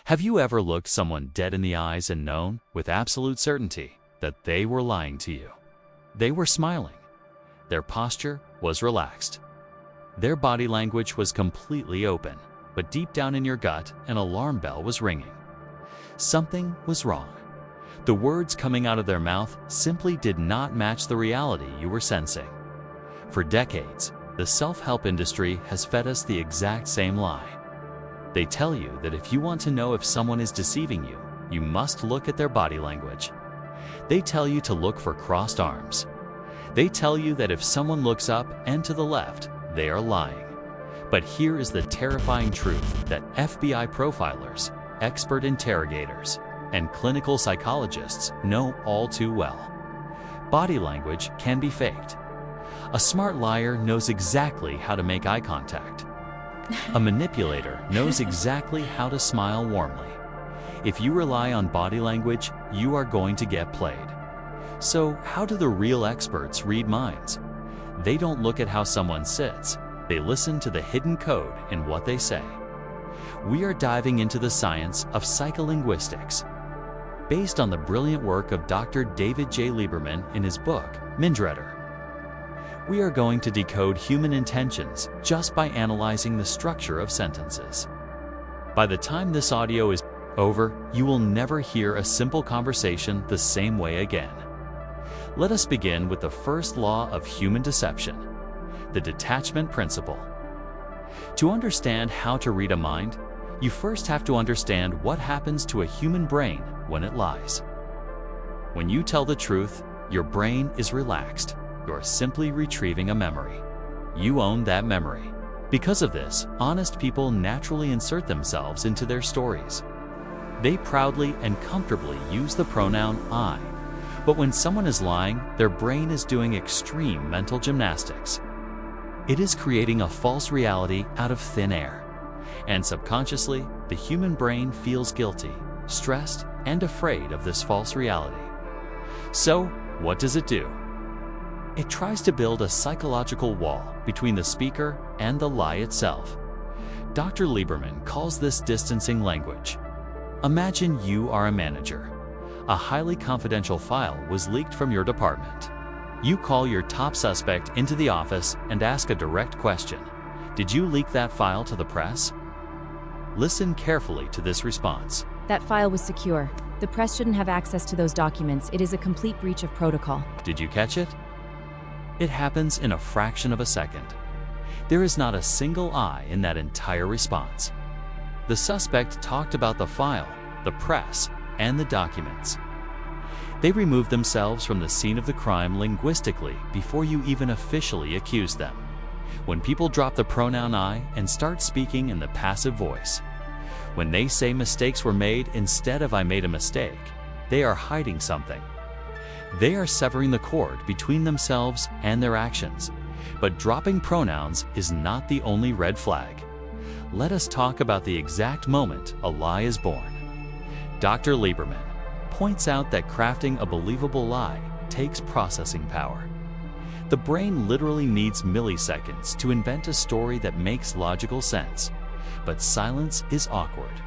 Have you ever looked someone dead in the eyes and known, with absolute certainty, that they were lying to you? They were smiling. Their posture was relaxed. Their body language was completely open, but deep down in your gut, an alarm bell was ringing. Something was wrong. The words coming out of their mouth simply did not match the reality you were sensing. For decades, the self-help industry has fed us the exact same lie. They tell you that if you want to know if someone is deceiving you, you must look at their body language. They tell you to look for crossed arms. They tell you that if someone looks up and to the left, they are lying. But here is the terrifying truth that FBI profilers, expert interrogators, and clinical psychologists know all too well. Body language can be faked. A smart liar knows exactly how to make eye contact. A manipulator knows exactly how to smile warmly. If you rely on body language, you are going to get played. So, how do the real experts read minds? They don't look at how someone sits. They listen to the hidden code in what they say. We are diving into the science of psycholinguistics. Based on the brilliant work of Dr. David J. Lieberman in his book, Mindreader. We are going to decode human intentions just by analyzing the structure of sentences. By the time this audio is over, you will never hear a simple conversation the same way again. Let us begin with the first law of human deception, the Detachment Principle. To understand how to read a mind, you first have to understand what happens to a human brain when it lies. When you tell the truth, your brain is relaxed. You're simply retrieving a memory. You own that memory. Because of this, honest people naturally insert themselves into their stories. They proudly and comfortably use the pronoun I. But when someone is lying, their brain is doing extreme mental gymnastics. It is creating a false reality out of thin air. And subconsciously, the human brain feels guilty, stressed, and afraid of this false reality. So, what does it do? It tries to build a psychological wall between the speaker and the lie itself. Dr. Lieberman calls this distancing language. Imagine you are a manager. A highly confidential file was leaked from your department. You call your top suspect into the office and ask a direct question. Did you leak that file to the press? Listen carefully to this response. That file was secure. The press shouldn't have access to those documents. It is a complete breach of protocol. Did you catch it? It happens in a fraction of a second. There is not a single I in that entire response. The suspect talked about the file, the press, and the documents. They removed themselves from the scene of the crime linguistically before you even officially accused them. When people drop the pronoun I and start speaking in the passive voice, when they say mistakes were made instead of I made a mistake, they are hiding something. They are severing the cord between themselves and their actions. But dropping pronouns is not the only red flag. Let us talk about the exact moment a lie is born. Dr. Lieberman points out that crafting a believable lie takes processing power. The brain literally needs milliseconds to invent a story that makes logical sense, but silence is awkward.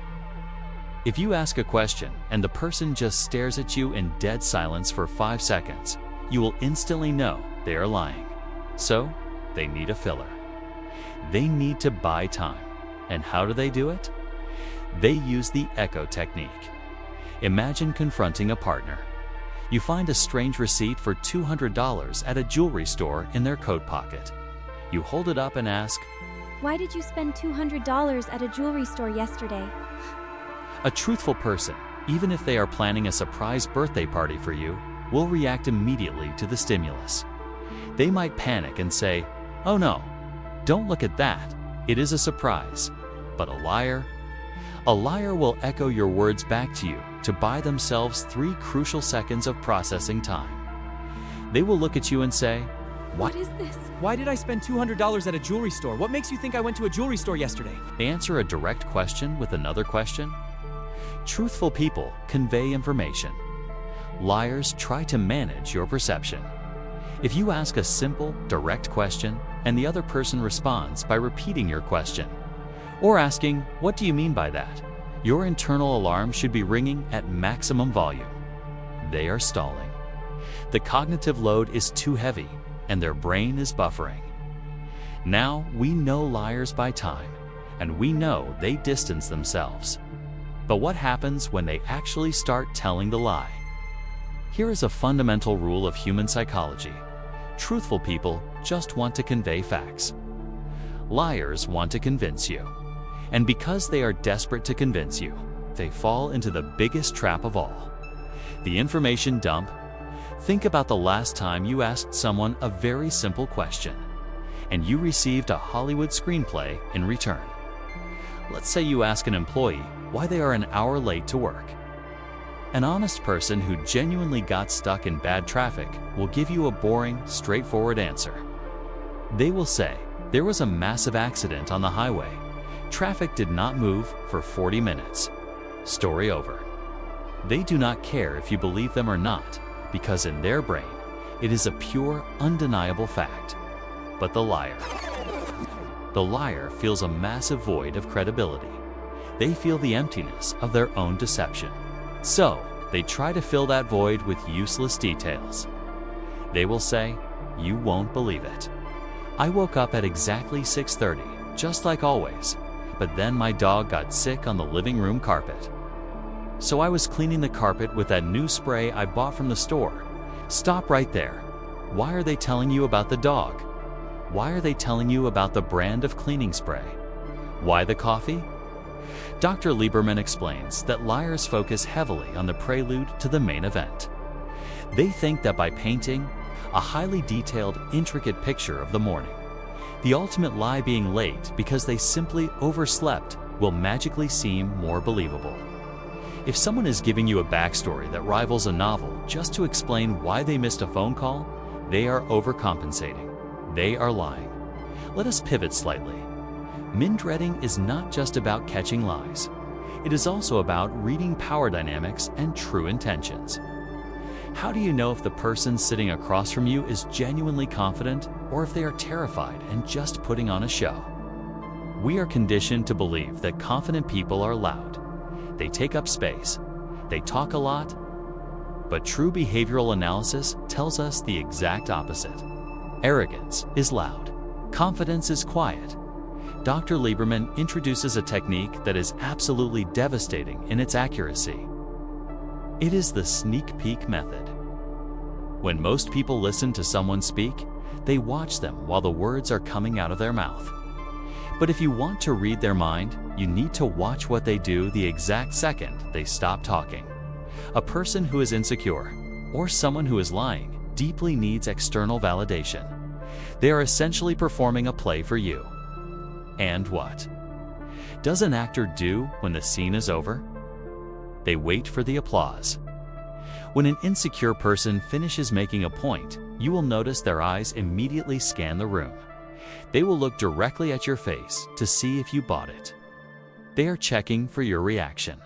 If you ask a question and the person just stares at you in dead silence for 5 seconds, you will instantly know they are lying. So, they need a filler. They need to buy time. And how do they do it? They use the echo technique. Imagine confronting a partner. You find a strange receipt for $200 at a jewelry store in their coat pocket. You hold it up and ask, "Why did you spend $200 at a jewelry store yesterday?" A truthful person, even if they are planning a surprise birthday party for you, will react immediately to the stimulus. They might panic and say, "Oh no, don't look at that. It is a surprise." But a liar will echo your words back to you to buy themselves 3 crucial seconds of processing time. They will look at you and say, What is this? Why did I spend $200 at a jewelry store? What makes you think I went to a jewelry store yesterday? They answer a direct question with another question. Truthful people convey information. Liars try to manage your perception. If you ask a simple, direct question and the other person responds by repeating your question, or asking, "What do you mean by that?" Your internal alarm should be ringing at maximum volume. They are stalling. The cognitive load is too heavy, and their brain is buffering. Now we know liars by time, and we know they distance themselves. But what happens when they actually start telling the lie? Here is a fundamental rule of human psychology. Truthful people just want to convey facts. Liars want to convince you. And because they are desperate to convince you, they fall into the biggest trap of all: the information dump. Think about the last time you asked someone a very simple question, and you received a Hollywood screenplay in return. Let's say you ask an employee why they are an hour late to work. An honest person who genuinely got stuck in bad traffic will give you a boring, straightforward answer. They will say, there was a massive accident on the highway. Traffic did not move for 40 minutes. Story over. They do not care if you believe them or not, because in their brain, it is a pure, undeniable fact. But the liar feels a massive void of credibility. They feel the emptiness of their own deception. So, they try to fill that void with useless details. They will say, you won't believe it. I woke up at exactly 6:30, just like always, but then my dog got sick on the living room carpet. So I was cleaning the carpet with that new spray I bought from the store. Stop right there. Why are they telling you about the dog? Why are they telling you about the brand of cleaning spray? Why the coffee? Dr. Lieberman explains that liars focus heavily on the prelude to the main event. They think that by painting a highly detailed, intricate picture of the morning, the ultimate lie being late because they simply overslept will magically seem more believable. If someone is giving you a backstory that rivals a novel just to explain why they missed a phone call, they are overcompensating. They are lying. Let us pivot slightly. Mindreading is not just about catching lies. It is also about reading power dynamics and true intentions. How do you know if the person sitting across from you is genuinely confident or if they are terrified and just putting on a show? We are conditioned to believe that confident people are loud. They take up space. They talk a lot. But true behavioral analysis tells us the exact opposite. Arrogance is loud. Confidence is quiet. Dr. Lieberman introduces a technique that is absolutely devastating in its accuracy. It is the sneak peek method. When most people listen to someone speak, they watch them while the words are coming out of their mouth. But if you want to read their mind, you need to watch what they do the exact second they stop talking. A person who is insecure, or someone who is lying, deeply needs external validation. They are essentially performing a play for you. And what does an actor do when the scene is over? They wait for the applause. When an insecure person finishes making a point, you will notice their eyes immediately scan the room. They will look directly at your face to see if you bought it. They are checking for your reaction.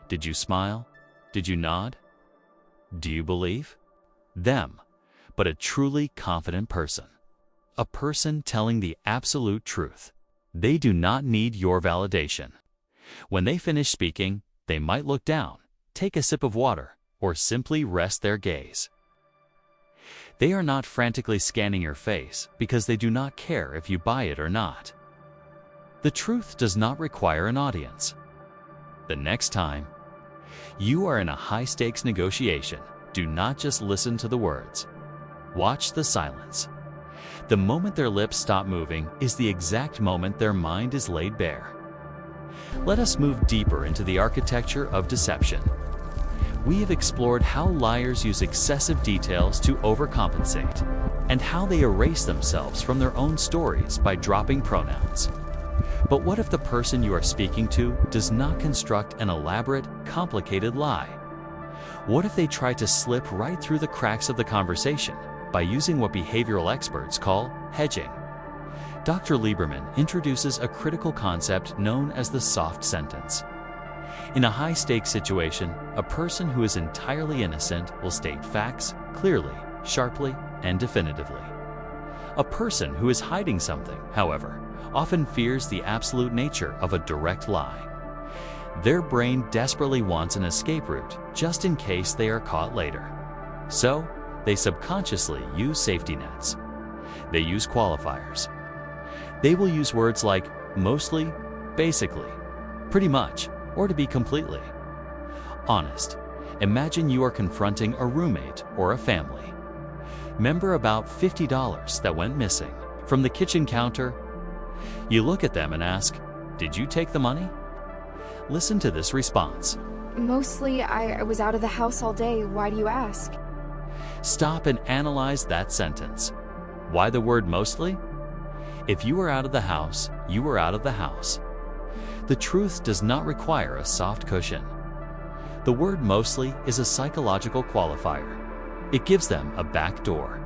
Did you smile? Did you nod? Do you believe them? But a truly confident person. A person telling the absolute truth. They do not need your validation. When they finish speaking, they might look down, take a sip of water, or simply rest their gaze. They are not frantically scanning your face because they do not care if you buy it or not. The truth does not require an audience. The next time you are in a high-stakes negotiation, do not just listen to the words. Watch the silence. The moment their lips stop moving is the exact moment their mind is laid bare. Let us move deeper into the architecture of deception. We have explored how liars use excessive details to overcompensate, and how they erase themselves from their own stories by dropping pronouns. But what if the person you are speaking to does not construct an elaborate, complicated lie? What if they try to slip right through the cracks of the conversation by using what behavioral experts call hedging? Dr. Lieberman introduces a critical concept known as the soft sentence. In a high-stakes situation, a person who is entirely innocent will state facts clearly, sharply, and definitively. A person who is hiding something, however, often fears the absolute nature of a direct lie. Their brain desperately wants an escape route just in case they are caught later. So, they subconsciously use safety nets. They use qualifiers. They will use words like mostly, basically, pretty much, or to be completely honest. Imagine you are confronting a roommate or a family member about $50 that went missing from the kitchen counter. You look at them and ask, "Did you take the money?" Listen to this response. Mostly, I was out of the house all day. Why do you ask? Stop and analyze that sentence. Why the word mostly? If you were out of the house, you were out of the house. The truth does not require a soft cushion. The word mostly is a psychological qualifier. It gives them a back door.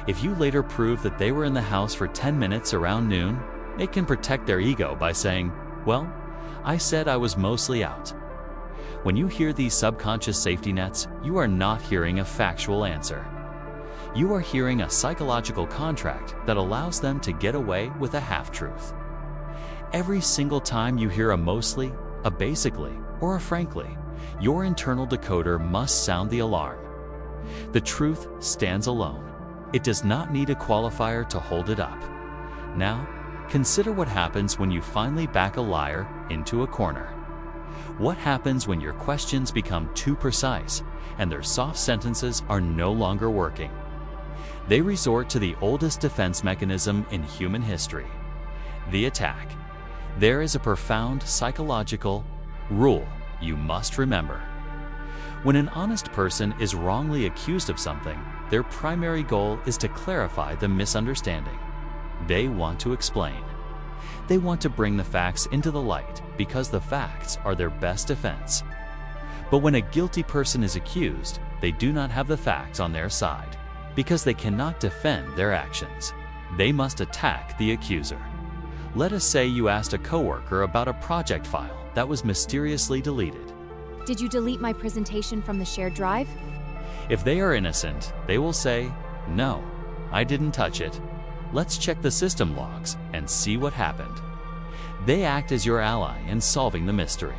If you later prove that they were in the house for 10 minutes around noon, they can protect their ego by saying, "Well, I said I was mostly out." When you hear these subconscious safety nets, you are not hearing a factual answer. You are hearing a psychological contract that allows them to get away with a half-truth. Every single time you hear a mostly, a basically, or a frankly, your internal decoder must sound the alarm. The truth stands alone. It does not need a qualifier to hold it up. Now, consider what happens when you finally back a liar into a corner. What happens when your questions become too precise and their soft sentences are no longer working? They resort to the oldest defense mechanism in human history, the attack. There is a profound psychological rule you must remember. When an honest person is wrongly accused of something, their primary goal is to clarify the misunderstanding. They want to explain. They want to bring the facts into the light because the facts are their best defense. But when a guilty person is accused, they do not have the facts on their side because they cannot defend their actions. They must attack the accuser. Let us say you asked a coworker about a project file that was mysteriously deleted. Did you delete my presentation from the shared drive? If they are innocent, they will say, "No, I didn't touch it. Let's check the system logs and see what happened." They act as your ally in solving the mystery.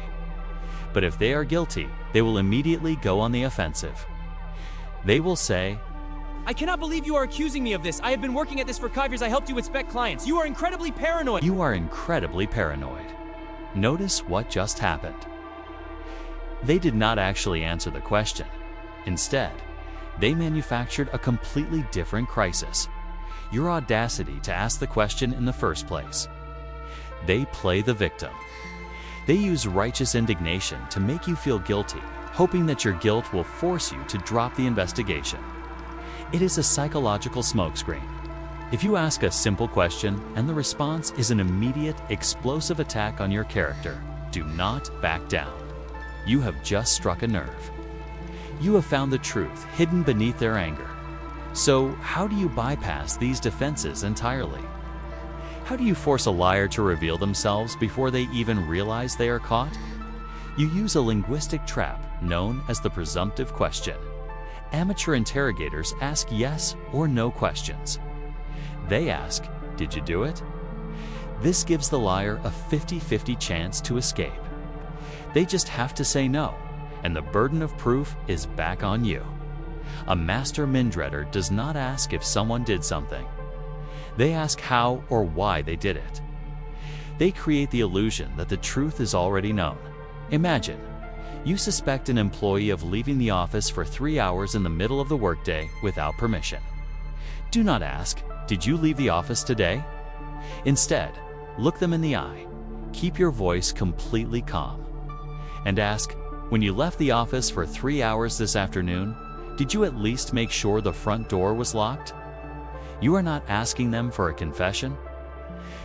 But if they are guilty, they will immediately go on the offensive. They will say, I cannot believe you are accusing me of this. I have been working at this for 5 years. I helped you with spec clients. You are incredibly paranoid. "You are incredibly paranoid." Notice what just happened. They did not actually answer the question. Instead, they manufactured a completely different crisis. Your audacity to ask the question in the first place. They play the victim. They use righteous indignation to make you feel guilty, hoping that your guilt will force you to drop the investigation. It is a psychological smokescreen. If you ask a simple question and the response is an immediate, explosive attack on your character, do not back down. You have just struck a nerve. You have found the truth hidden beneath their anger. So, how do you bypass these defenses entirely? How do you force a liar to reveal themselves before they even realize they are caught? You use a linguistic trap known as the presumptive question. Amateur interrogators ask yes or no questions. They ask, "Did you do it?" This gives the liar a 50-50 chance to escape. They just have to say no, and the burden of proof is back on you. A master Mindreader does not ask if someone did something. They ask how or why they did it. They create the illusion that the truth is already known. Imagine, you suspect an employee of leaving the office for 3 hours in the middle of the workday without permission. Do not ask, "Did you leave the office today?" Instead, look them in the eye. Keep your voice completely calm. And ask, "When you left the office for 3 hours this afternoon, did you at least make sure the front door was locked?" You are not asking them for a confession.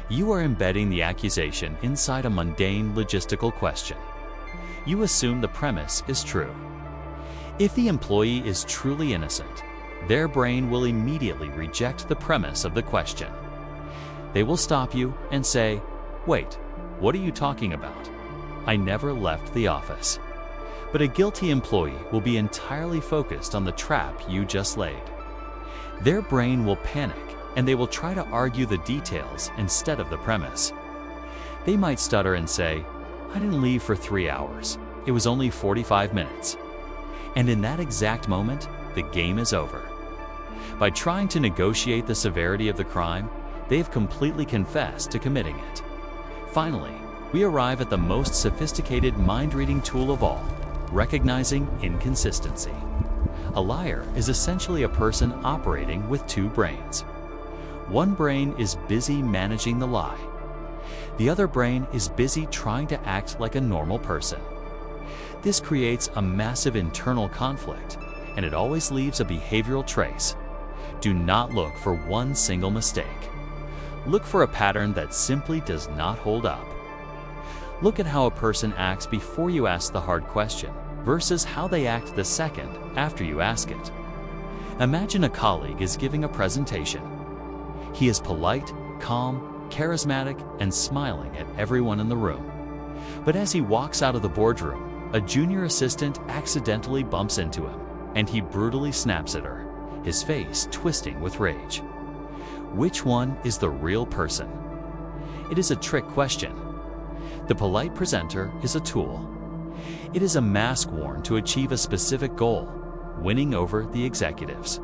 You are embedding the accusation inside a mundane logistical question. You assume the premise is true. If the employee is truly innocent, their brain will immediately reject the premise of the question. They will stop you and say, "Wait, what are you talking about? I never left the office." But a guilty employee will be entirely focused on the trap you just laid. Their brain will panic and they will try to argue the details instead of the premise. They might stutter and say, I didn't leave for 3 hours. It was only 45 minutes. And in that exact moment, the game is over. By trying to negotiate the severity of the crime, they have completely confessed to committing it. Finally, we arrive at the most sophisticated mind-reading tool of all, recognizing inconsistency. A liar is essentially a person operating with two brains. One brain is busy managing the lie. The other brain is busy trying to act like a normal person. This creates a massive internal conflict, and it always leaves a behavioral trace. Do not look for one single mistake. Look for a pattern that simply does not hold up. Look at how a person acts before you ask the hard question versus how they act the second after you ask it. Imagine a colleague is giving a presentation. He is polite, calm, charismatic, and smiling at everyone in the room. But as he walks out of the boardroom, a junior assistant accidentally bumps into him, and he brutally snaps at her, his face twisting with rage. Which one is the real person? It is a trick question. The polite presenter is a tool. It is a mask worn to achieve a specific goal, winning over the executives.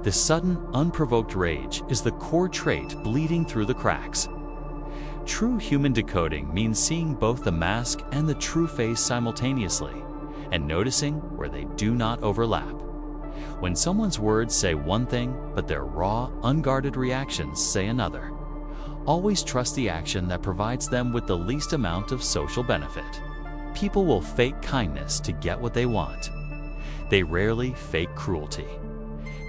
The sudden, unprovoked rage is the core trait bleeding through the cracks. True human decoding means seeing both the mask and the true face simultaneously, and noticing where they do not overlap. When someone's words say one thing, but their raw, unguarded reactions say another, always trust the action that provides them with the least amount of social benefit. People will fake kindness to get what they want. They rarely fake cruelty.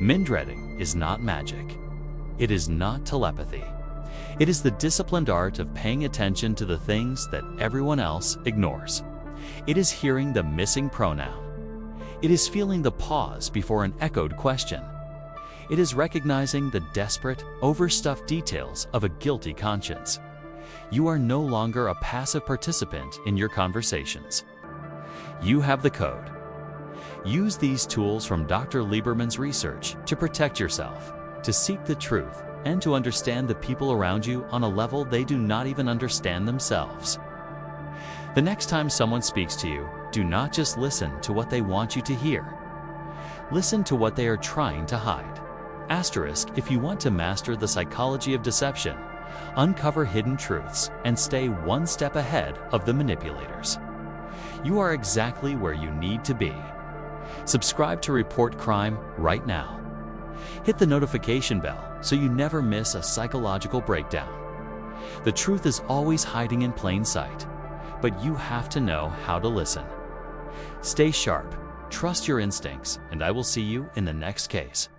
Mindreading is not magic. It is not telepathy. It is the disciplined art of paying attention to the things that everyone else ignores. It is hearing the missing pronoun. It is feeling the pause before an echoed question. It is recognizing the desperate, overstuffed details of a guilty conscience. You are no longer a passive participant in your conversations. You have the code. Use these tools from Dr. Lieberman's research to protect yourself, to seek the truth, and to understand the people around you on a level they do not even understand themselves. The next time someone speaks to you, do not just listen to what they want you to hear. Listen to what they are trying to hide. Asterisk, if you want to master the psychology of deception, uncover hidden truths, and stay one step ahead of the manipulators. You are exactly where you need to be. Subscribe to Report Crime right now. Hit the notification bell so you never miss a psychological breakdown. The truth is always hiding in plain sight, but you have to know how to listen. Stay sharp, trust your instincts, and I will see you in the next case.